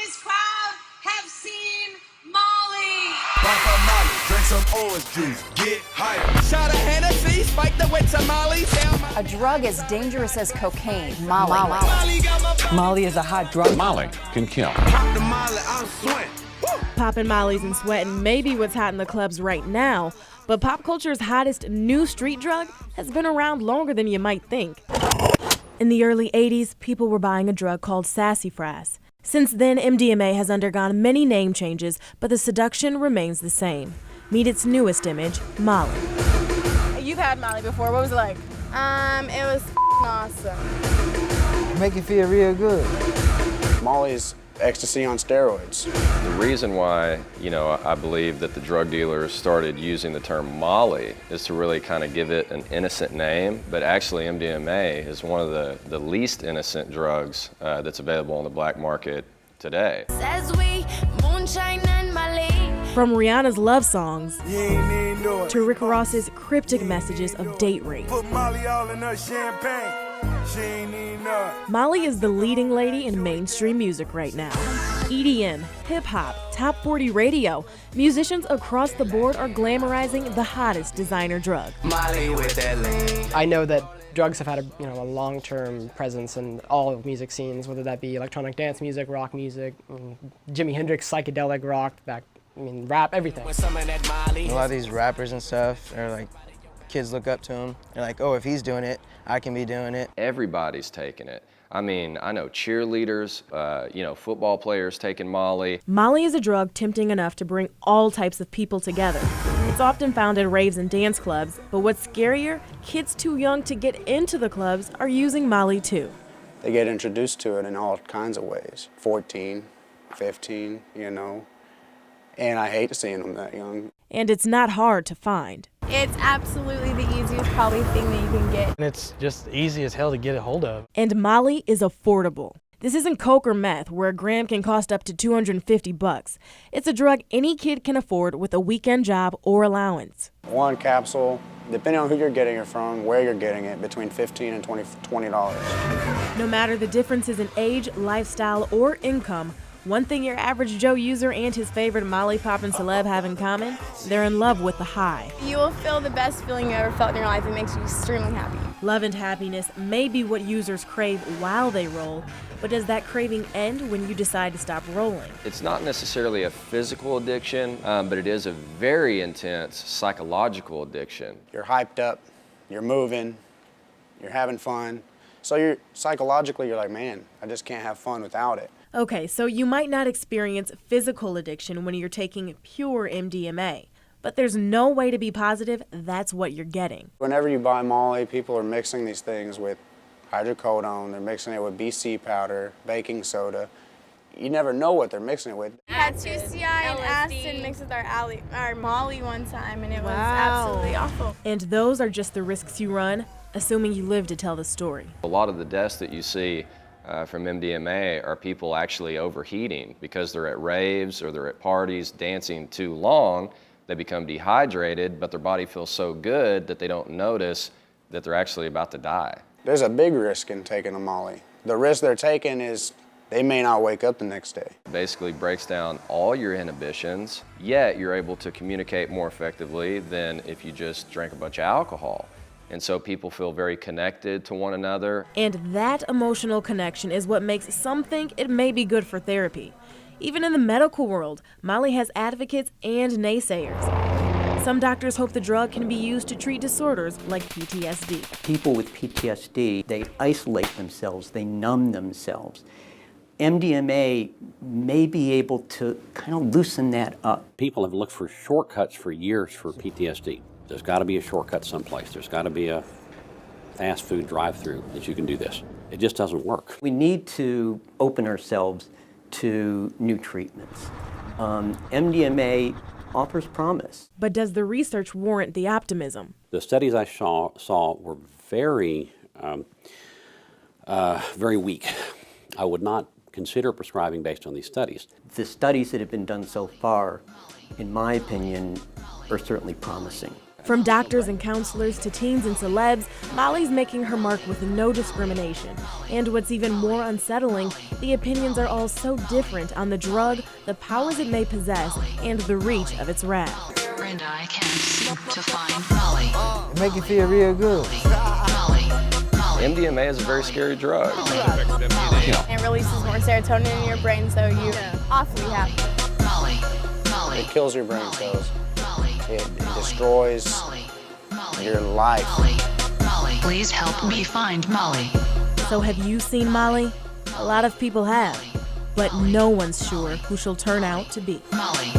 this crowd have seen Molly. Pop a Molly, drink some orange juice, get higher. Shot a Hennessy, spike the with tamales. A drug as dangerous as cocaine, Molly. Molly is a hot drug. Molly can kill. Pop the Molly, I'm sweating. Poppin' mollies and sweating may be what's hot in the clubs right now, but pop culture's hottest new street drug has been around longer than you might think. In the early 80s, people were buying a drug called sassafras. Since then, MDMA has undergone many name changes, but the seduction remains the same. Meet its newest image, Molly. You've had Molly before. What was it like? It was awesome. Make you feel real good. Molly's ecstasy on steroids. The reason why, I believe that the drug dealers started using the term Molly is to really kind of give it an innocent name, but actually MDMA is one of the least innocent drugs that's available on the black market today. From Rihanna's love songs to Rick Ross's cryptic messages of date rape. Put Molly all in her champagne. She ain't even know it. Molly is the leading lady in mainstream music right now. EDM, hip-hop, top 40 radio, musicians across the board are glamorizing the hottest designer drug. Molly with that lean. I know that drugs have had a long-term presence in all of music scenes, whether that be electronic dance music, rock music, Jimi Hendrix, psychedelic rock, rap, everything. A lot of these rappers and stuff are like, kids look up to him. They're like, oh, if he's doing it, I can be doing it. Everybody's taking it. I know cheerleaders, football players taking Molly. Molly is a drug tempting enough to bring all types of people together. It's often found at raves and dance clubs, but what's scarier, kids too young to get into the clubs are using Molly too. They get introduced to it in all kinds of ways. 14, 15, and I hate seeing them that young. And it's not hard to find. It's absolutely the easiest probably thing that you can get. And it's just easy as hell to get a hold of. And Molly is affordable. This isn't coke or meth, where a gram can cost up to $250. It's a drug any kid can afford with a weekend job or allowance. One capsule, depending on who you're getting it from, where you're getting it, between $15 and $20. No matter the differences in age, lifestyle, or income, one thing your average Joe user and his favorite Molly poppin' celeb have in common, they're in love with the high. You will feel the best feeling you ever felt in your life. It makes you extremely happy. Love and happiness may be what users crave while they roll, but does that craving end when you decide to stop rolling? It's not necessarily a physical addiction, but it is a very intense psychological addiction. You're hyped up, you're moving, you're having fun. So psychologically, you're like, man, I just can't have fun without it. Okay, so you might not experience physical addiction when you're taking pure MDMA, but there's no way to be positive that's what you're getting. Whenever you buy Molly, people are mixing these things with hydrocodone, they're mixing it with BC powder, baking soda. You never know what they're mixing it with. I had 2CI and acid mixed with our Molly one time, and it was absolutely awful. And those are just the risks you run, assuming you live to tell the story. A lot of the deaths that you see from MDMA are people actually overheating because they're at raves or they're at parties dancing too long. They become dehydrated, but their body feels so good that they don't notice that they're actually about to die. There's a big risk in taking a Molly. The risk they're taking is they may not wake up the next day. It basically breaks down all your inhibitions, yet you're able to communicate more effectively than if you just drank a bunch of alcohol. And so people feel very connected to one another. And that emotional connection is what makes some think it may be good for therapy. Even in the medical world, Molly has advocates and naysayers. Some doctors hope the drug can be used to treat disorders like PTSD. People with PTSD, they isolate themselves, they numb themselves. MDMA may be able to kind of loosen that up. People have looked for shortcuts for years for PTSD. There's got to be a shortcut someplace. There's got to be a fast food drive-through that you can do this. It just doesn't work. We need to open ourselves to new treatments. MDMA offers promise. But does the research warrant the optimism? The studies I saw were very, very weak. I would not consider prescribing based on these studies. The studies that have been done so far, in my opinion, are certainly promising. From doctors and counselors to teens and celebs, Molly's making her mark with no discrimination. And what's even more unsettling, the opinions are all so different on the drug, the powers it may possess, and the reach of its wrath. And I can't seem to find Molly. It make you feel real good. MDMA is a very scary drug. It releases more serotonin in your brain, so you're awfully happy. It kills your brain cells. It destroys your life. Please help me find Molly. So have you seen Molly? A lot of people have, but no one's sure who she'll turn out to be. Molly.